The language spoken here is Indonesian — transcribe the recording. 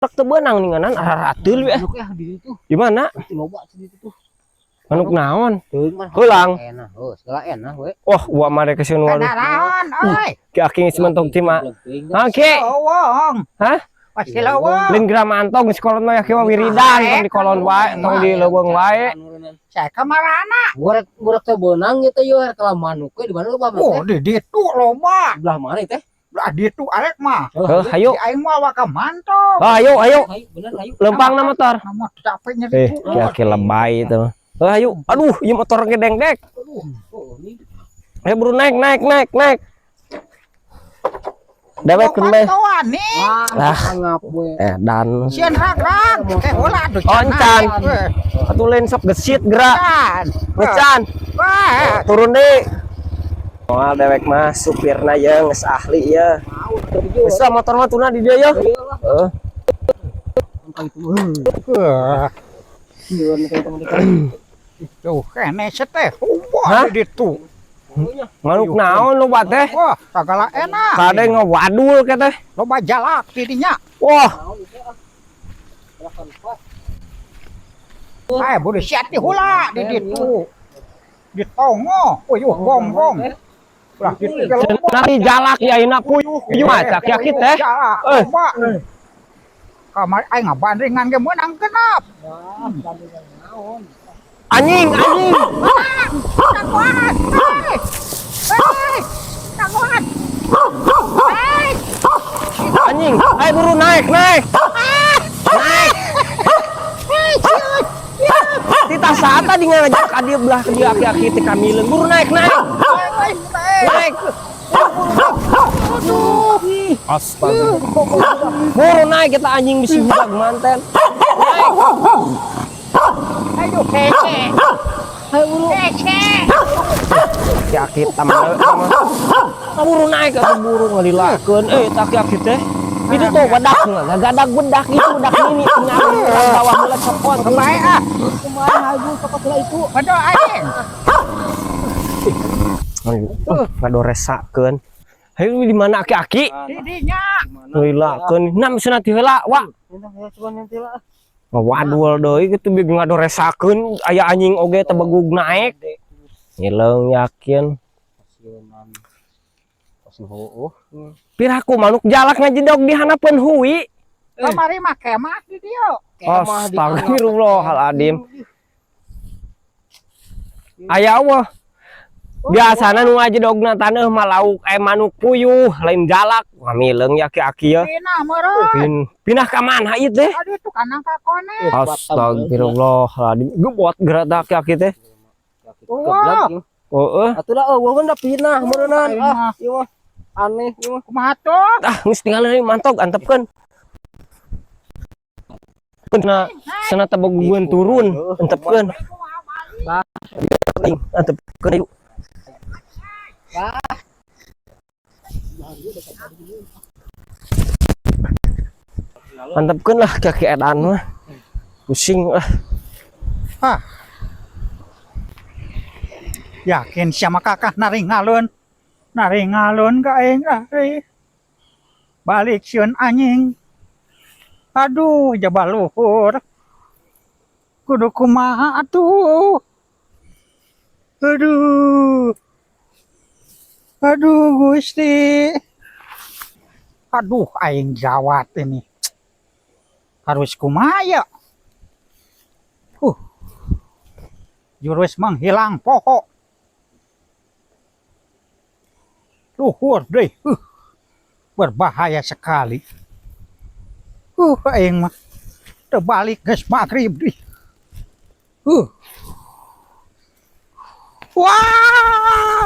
Rak teu beunang ninganan aratul we. Di mana? Loba di situ tuh. Manuk naon? Teuing mah Heulang. enak. Heuh, segala enak we. Wah, gua mah rek keun warung. Naon, oi. Ki aki geus mentok ti mah. Oke. Lowong. Hah? Pasti lowong. Lin gram antong geus kolon mah ki mah wiridan tong di kolon wae, tong di leuweung wae. Saya kamarana. Gurek teh beunang ieu teh yo kalau manuk we di mana loba Oh, teh? di ditu loba. Belah mana teh? Lah ditu arek mah. Heuh, hayu. Di aing mah waka mantong. Ayo, ayo. Hayu, bener hayu. Lempangna motor. Nama capeknya Ki ditu. aki lebay itu. Ayo. Aduh, ieu motor gedeng-dek. Oh, ini Ayo buru naik. Dewek keun bae. Pantauan nih. Lah. ngap we. Dan Sieun rak-rak. Kayak heula atuh. Oncan. Atuh lain sok gesit gerak. Can. Ngecan. Wah. Turun deh. Moal dewek mah supirna ye geus ahli ye. Geus motor mah tuna di dieu ye. Heeh. Tuh, kene teh. Hah? Wah, di ditu. Manuk naon loba teh? Wah, sagala enak. Kade ngawadul ke teh. Loba jalak tidinya. Wah, Boleh siat di hula di ditu. Di tongo. Oh, yuh gong. Lah di ditu cenah di jalak ya ayeuna puyuh macak yakit teh. Eh. Loba. Kamar aing ngabandringan ge meunang genep. Anjing. Tangguhan. Hei. Tangguhan. Hei. Anjing. Ayo buru naik. Naik. Tita saata di ngajak ka dieu belah ke dieu aki-aki teh kamileun. Buru naik. Naik. Astaga. Buru naik kita anjing bisi budak manten. Naik. Ayo kece. Ayo buru. Kece. Aki tamel sama. Buru naik atuh buru ngalilakeun. Tak teh. Itu tuh bedak gadag bedak itu bedak ini tinggal bawah heula cokot. Kemae ah. Kumaha hayu cokot heula itu. Bedo aing. Ngadoresakeun. Hayu di mana aki-aki? Didinya. Ngalilakeun. Nam cenah ti heula, wa. Waduh deui kitu big ngadoresakeun aya anjing oge teh begug naik. Ngileung yakin. Piraku manuk jalak ngajedog di hanapeun huwi. Kamari mah kemah di dieu. Astagfirullahaladzim. Aya wah. Biasana nu ngajedogna taneuh mah lauk manuk puyuh lain jalak. Ngamileung ya aki-aki ya. Pinah meureun. Pindah ka mana ieu teh? Aduh itu kanang kakone. Astagfirullahaladzim. Gebot gerak aki-aki teh. Wah. Heeh. Atuh da eueuh da pinah meureunan. Ah, ieu mah aneh ieu mah. Kumaha tuh? Geus tinggal deui mantog antepkeun. Sana tabagueun turun antepkeun. Antepkeun yuk. Antepkeun lah kaki edan mah. Pusing lah. Yakin sama kakak naringalun ka aing ari. Balik sieun anjing. Aduh, jaba luhur. Kudu kumaha atuh. Aduh Gusti. Aduh aing gawat ini. Harus kumaha ya? Jurus menghilang pohon. Luhur deh. Berbahaya sekali. Aing mah terbalik geus magrib deh. Wah!